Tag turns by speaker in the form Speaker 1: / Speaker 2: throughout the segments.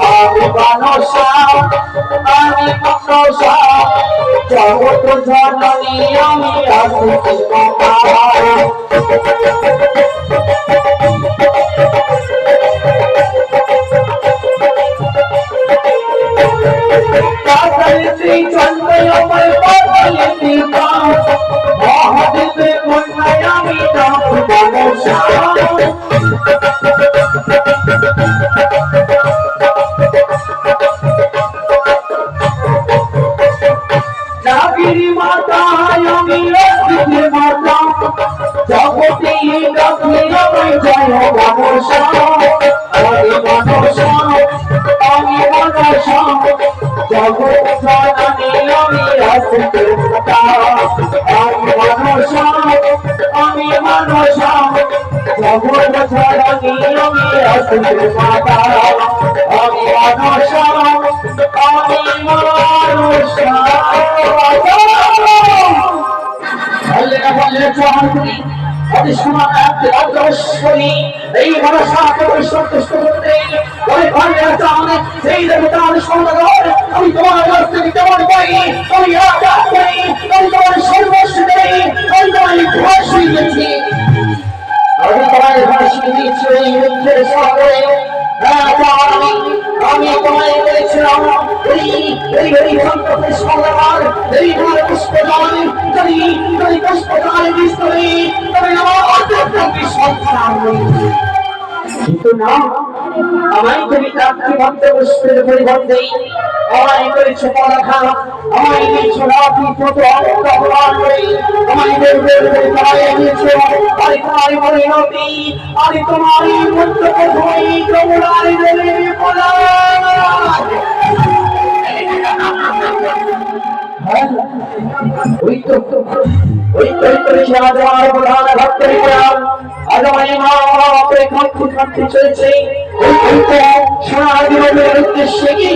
Speaker 1: আমি মানসা আমি মনসা জগৎ জননী আমি আসি তোমার পাতালিতে চন্দ্রময় পাতালিতে মহাদেবে কন্যায় আমি নাম মানসা নাগিনী মাতা আমি লক্ষ্মী মাতা জগতে লক্ষ্মী আমি জয় মানসা আমি মানসা আমি মানসা জগৎ জননী আমি আসি আমি মানসা আমি মানসা জগৎ জননী আমি আসি মাতা আমি মানসা আমি মানসা এই মনসাকে সন্তুষ্ট করতে সেই দেবতার সন্তান আমি তোমার কাছ থেকে কেমন পাই আমি আঘাত করি আমি তোমার সর্বস্ব দেই আমি তোমার ভাষী দিয়েছি আমি তোমার ভাষী দিয়েছি এই মুখের সাগরে আমি তোমায় বলেছিলাম এই সন্তোষের সন্তান এই ঘরে পুষ্পদান যদি পুষ্পদান বিস্তরে তবে আমার অন্তর্গত সন্তান কিন্তু না আমায় তুমি তাত্রিমন্ত্র পুষ্পের পরিবর্তে আমায় করেছো পরাখা আমায় দিয়েছো রাতি কত অপমান করে আমায় বের করে তাড়িয়ে দিয়েছো আমি তোমার পরিণতি আমি তোমার মন্ত্র প্রথমেই যমুনার জলে পড়া ওই তো আমার প্রধান ভক্তের আজ আমার মা বাপরে খাটতে চলেছে ওই তো সোনার জীবনের উদ্দেশ্যে কি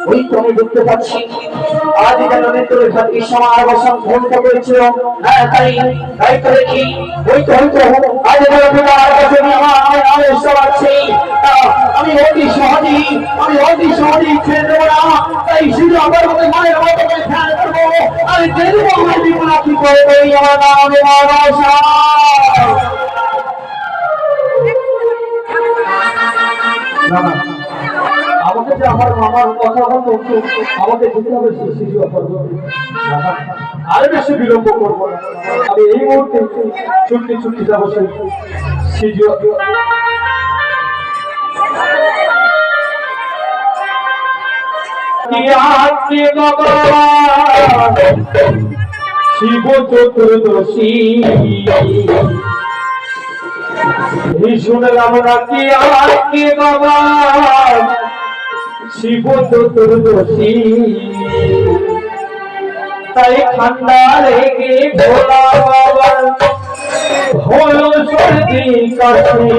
Speaker 1: ওই তো আমি দেখতে পাচ্ছি আজ যেন তোর ভাগ্যে সমার বসন ভূমিত করেছিল তাই তো দেখি ওই তো আজ যেন তোমার কাছে আমার আদেশ আছে আমি অতি সহজেই ছেড়ে দেবো না তাই শুধু আমার মতো মায়ের মতো ধ্যান করবো আমি দেখবো আমার জীবন কি করবো আমার নামে মানসা আমাকে যে আমার মামার কথা বলতো আমাকে যেতে হবে শিশু আর বেশি বিলম্ব করবো না আমি এই মুহূর্তে ছুটি যাবো শিশু শিব চতুর্দশী শুনলাম নাকি আজকে বাবা শিব চতুর্দশী তাই ঠান্ডা লেগে ভোলা বাবা হলো সর্দি কাশি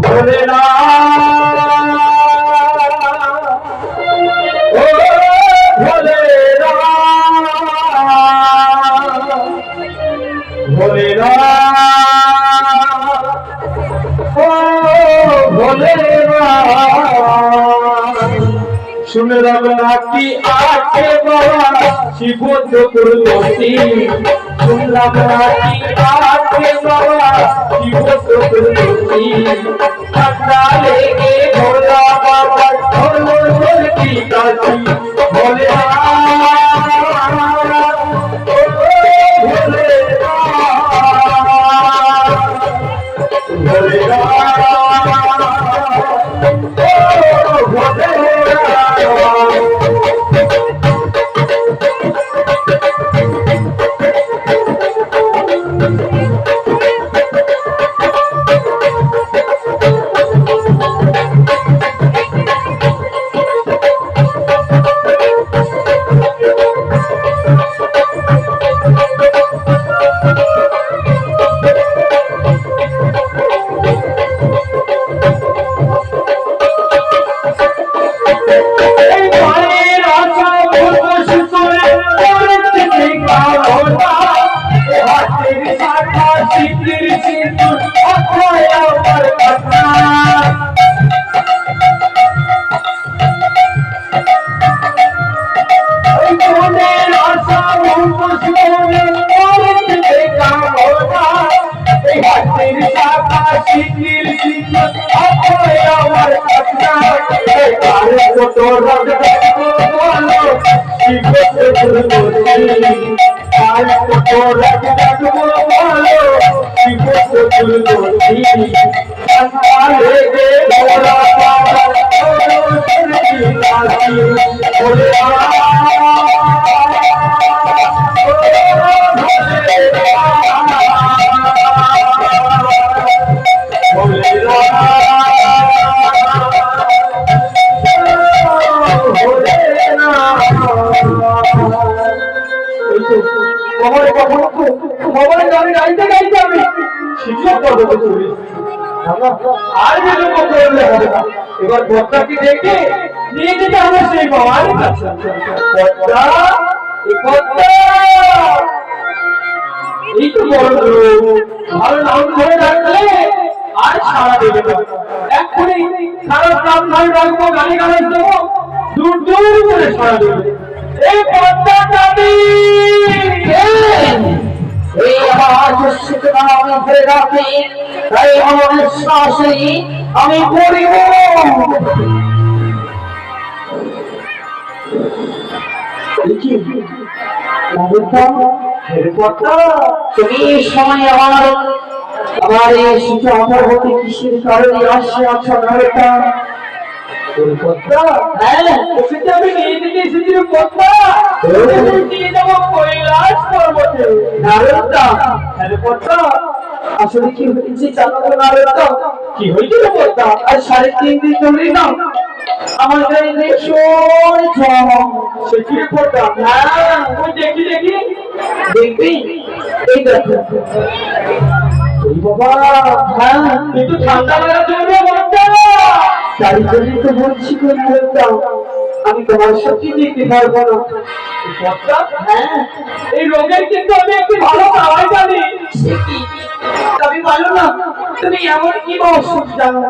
Speaker 1: ভোলে না শুনলাম নাকি আছে বাবা শিব চতুর্দশী শুনলাম নাকি আছে বাবা শিব চতুর্দশী ঠান্ডা লেগে ভোলা বাবা হলো সর্দি কাশি বলে Bye. শিখির সিঁদুর অক্ষয় আমার কথা মনের আশা এই হাতের শাখা শিখির সিঁদুর অক্ষয় আমার কথা আর কত রাত বলো শিখতে ভুলবি আর কত রাত বলো শিখতে ভুলবি আরে রে ভোলা বাবা ওরে গানে গাইতে গাইতে আমি শিক্ষক পদকে চলে আর যেন করলে হবে না এবার বক্তাকে ডেকে নিয়ে যেতে হবে সেই বাবার কাছে বক্তা এই তো বড় ভালো নাম ধরে রাখলে আর সারা দেবে না এক্ষুনি সারা নাম ধরে রাখবো গানে গানে দেবো দূর দূর করে সারা দেবে এই বক্তা দাবি এই আবার শিক্ষিত নাম ধরে রাখি তাই আমার শ্বাসে আমি পড়িব তুমি এই সময় আমার এই শিক্ষা অন্তর্গতি কিসের কারণে আসছে আচ্ছা নারীটা আমি নিয়ে যেতে এসেছি নিয়ে যাবো কৈলাস পর্বতে নারদা আসলে কি হয়েছে জানো তো নারদা কি হয়েছিল বলতা আজ 3.5 দিন ধরে না আমার গায়ে ভীষণ জ্বর সে কি পড়তা হ্যাঁ ওই দেখি দেখবি এই দেখো বাবা হ্যাঁ একটু ঠান্ডা লাগা চলবে বলতা তাই জন্যই তো বলছি আমি তোমার সাথে যেতে পারবো না হ্যাঁ এই রোগের কিন্তু আমি একটি ভালো খাওয়াই জানি আমি ভালো না তুমি এমন কি ওষুধ জানো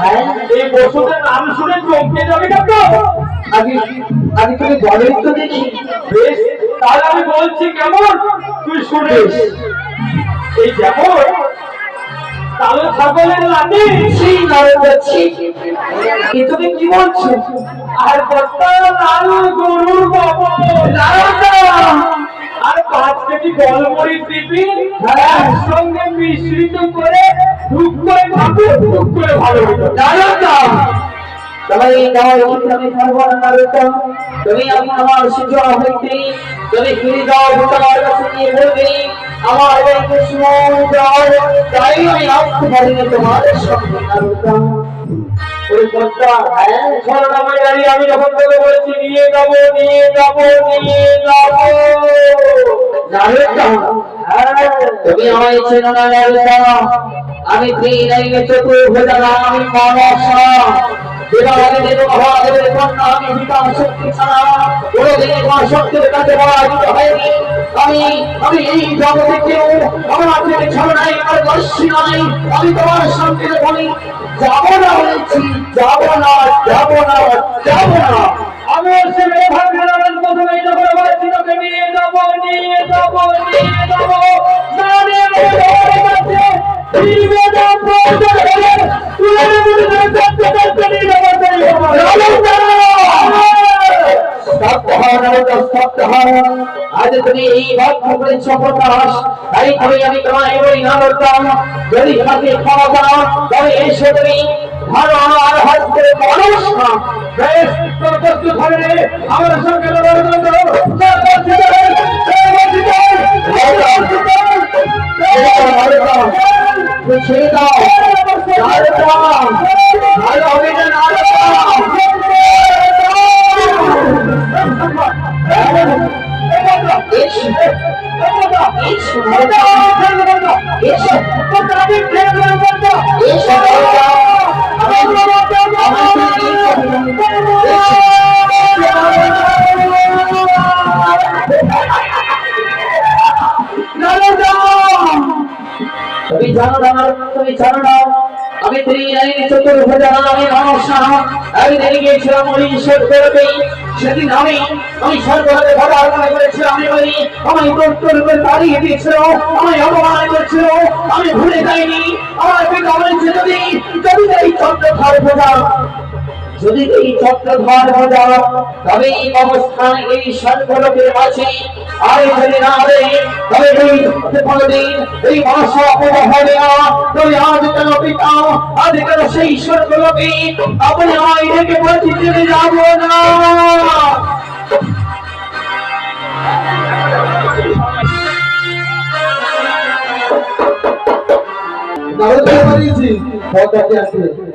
Speaker 1: হ্যাঁ এই ওষুধের নাম শুনে চমকে যাবে না তো আগে তুমি বলেই তো দেখি বেশ তাহলে আমি বলছি কেমন তুই শুনিস এই যেমন কালো ছাগলের লাঠি সেই নাড়ে যাচ্ছি তুমি কি বলছো আর বর্তা লাল গরুর বাবা আর 5 কেজি গোলমরিচ দিবি একসঙ্গে মিশ্রিত করে ধূপ করে খাবো ধূপ করে ভালো হতো তুমি আমার সুযোগ হইতে তুমি ফিরে যাও তোমার কাছে নিয়ে বলবে আমার এই কৃষ্ণ যাও তাই আমি আসতে পারি না তোমার সঙ্গে ওই বক্তা হ্যাঁ স্মরণাময় দাঁড়িয়ে আমি যখন তোকে বলছি নিয়ে যাবো তুমি আমায় চেনো না আমি চতুর্ভুজা আমি মনসা দেবাদেবের মহাদেবের কন্যা আমি বিকাশ শক্তি ছাড়া কোনোদিনই কোনো শক্তির কাছে পরাজিত হয়নি আমি এই জগতে কেউ আমার থেকে ছাড়া নাই আমার দর্শী নাই আমি তোমার সঙ্গে বলি যাবো না বলেছি যাবো না আমি সে মেঘাগ্রামের প্রথমে যখন বলেছি তোকে নিয়ে যাবো আজ তুমি এই ভক্ত করেছ প্রকাশ তাই আমি তোমায় বলি না বলতাম যদি আমাকে ক্ষমা করো তবে এসে তুমি ভালো আর হাত করে মানুষ না বেশ তোর প্রস্তুত হবে আমার সঙ্গে ছেড়ে দাও ভালো হবে না তুমি জানো না, তুমি জানো না, আমি চতুর্ভুজা, আমি মানুষ না। একদিন গিয়েছিলাম ওই স্বর্গলোকে। সেদিন আমি স্বর্গলোকে ভোটার মনে করেছিলাম আমি প্রত্যুর করে দাঁড়িয়ে দিয়েছিল, আমি অপমান করেছিল, আমি ভুলে যাইনি। আমার পিতা বলেছে যদি এই চন্দ্রধর ভোজা, যদি এই চক্রধর ভোজা, তবে এই অবস্থান এই স্বর্গলোকের মাঝে আর যদি না রে, তবে এই কোনদিন এই মনসা অপূর্ণ হবে না। তবে আজ কেন পিতা, আজ কেন সেই স্বর্গলোকে আপনি আমায় ডেকে বলছি চলে যাব না?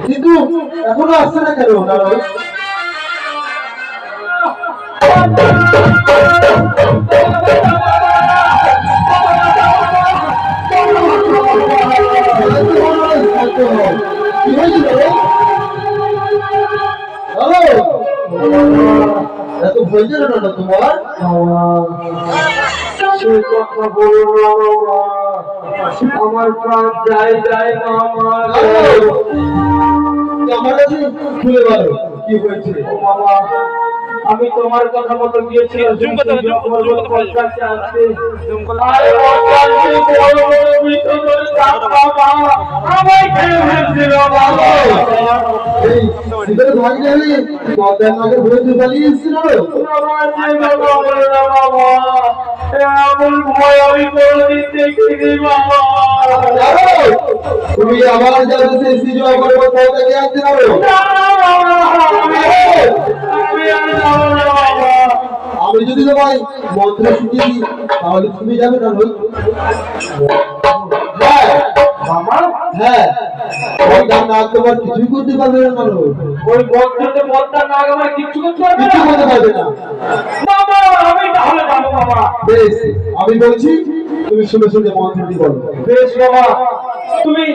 Speaker 2: কিন্তু এখনো আসছে না কেন? এত ভয় যেন না তোমার?
Speaker 3: আমার প্রাণ যাই যাই আমার
Speaker 2: আমার কাছে খুলে বলো কি হয়েছে।
Speaker 3: বাবা, আমি তোমার কথা মতো গিয়েছিলাম।
Speaker 2: তুমি আমার যাতে আসতে পারো। আমি যদি তোমায় মন্ত্র শিখিয়ে দিই তাহলে তুমি যাবে না? হ্যাঁ, তোমার কিছুই করতে পারবে না।
Speaker 3: ওই মন্ত্রতে মন্ত্র না আমার কিচ্ছু করতে পারবে
Speaker 2: না।
Speaker 3: বাবা, আমি তাহলে যাবো বাবা।
Speaker 2: বেশ, আমি বলছি তুমি শুনে শুনে মন্ত্রটি বলো।
Speaker 3: বেশ বাবা, তুমি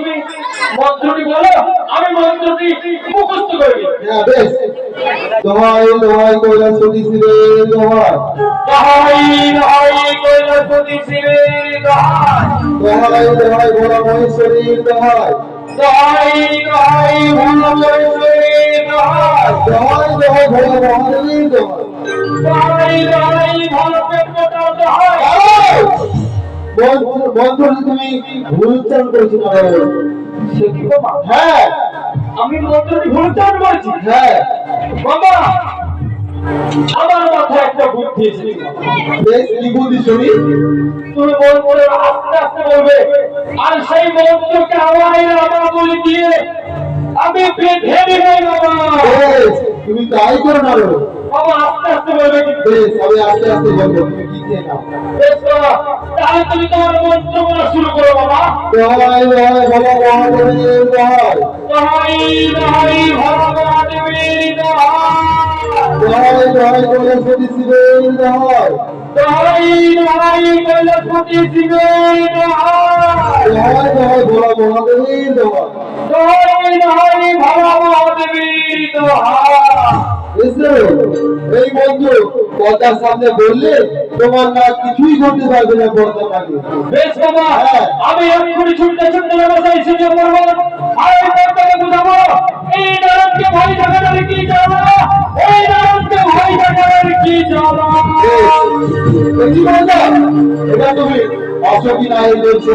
Speaker 3: মন্ত্রটি বলো, আমি মন্ত্রটি মুখস্থ করবি।
Speaker 2: হ্যাঁ বেশ। দোহাই দোহাই কৈলাসপতি শিবের দোহাই,
Speaker 3: দোহাই দোহাই কৈলাসপতি শিবের দোহাই,
Speaker 2: দোহাই দোহাই ভোলা মহেশ্বরীর দোহাই,
Speaker 3: দোহাই দোহাই ভোলা মহেশ্বরীর দোহাই,
Speaker 2: দোহাই দোহাই ভোলা মহাদেবীর দোহাই,
Speaker 3: দোহাই দোহাই ভোলা পেটকাটার দোহাই।
Speaker 2: মন্ত্রটি তুমি ভুল উচ্চারণ করেছো না?
Speaker 3: সে কি বাবা?
Speaker 2: হ্যাঁ,
Speaker 3: আমি মন্ত্রটি ভুল উচ্চারণ করেছি?
Speaker 2: হ্যাঁ।
Speaker 3: বাবা, আমার মাথায় একটা বুদ্ধি এসেছে।
Speaker 2: বেশ, কি বুদ্ধি শুনি?
Speaker 3: তুমি মন্ত্র আস্তে আস্তে বলবে, আর সেই মন্ত্রকে আমার বলে দিয়ে আমি বেঁধে দেবো বাবা।
Speaker 2: বেশ, তুমি তাই করো না।
Speaker 3: বাবা আস্তে আস্তে বলবে কিন্তু।
Speaker 2: বেশ, আমি আস্তে আস্তে বলবো, তুমি কি খেয়ে নাও।
Speaker 3: বেশ বাবা, তাহলে তুমি তোমার মন্ত্র বলা শুরু করো বাবা।
Speaker 2: দোহাই দোহাই ভোলা মহাদেবীর দোহাই,
Speaker 3: দোহাই দোহাই ভোলা মহাদেবীর দোহাই,
Speaker 2: দোহাই দোহাই কৈলাসপতি শিবের দোহাই,
Speaker 3: দোহাই দোহাই কৈলাসপতি শিবের দোহাই,
Speaker 2: দোহাই দোহাই ভোলা মহাদেবীর দোহাই,
Speaker 3: দোহাই দোহাই ভোলা মহাদেবীর দোহাই।
Speaker 2: এই মন্ত্র পর্দার সামনে বললে তোমার না কিছুই করতে পারবে না। পর্দার আগে
Speaker 3: বেশ বাবা, আমি এক্ষুনি ছুটতে ছুটতে ব্যবসায় শিখে পড়বো। আর এই পর্দাকে বুঝাবো, এই নারদকে ভয় দেখানোর কি জানো, এই নারদকে ভয় দেখানোর কি জানো।
Speaker 2: এটা তুমি অশোকী নায়ের বলছো।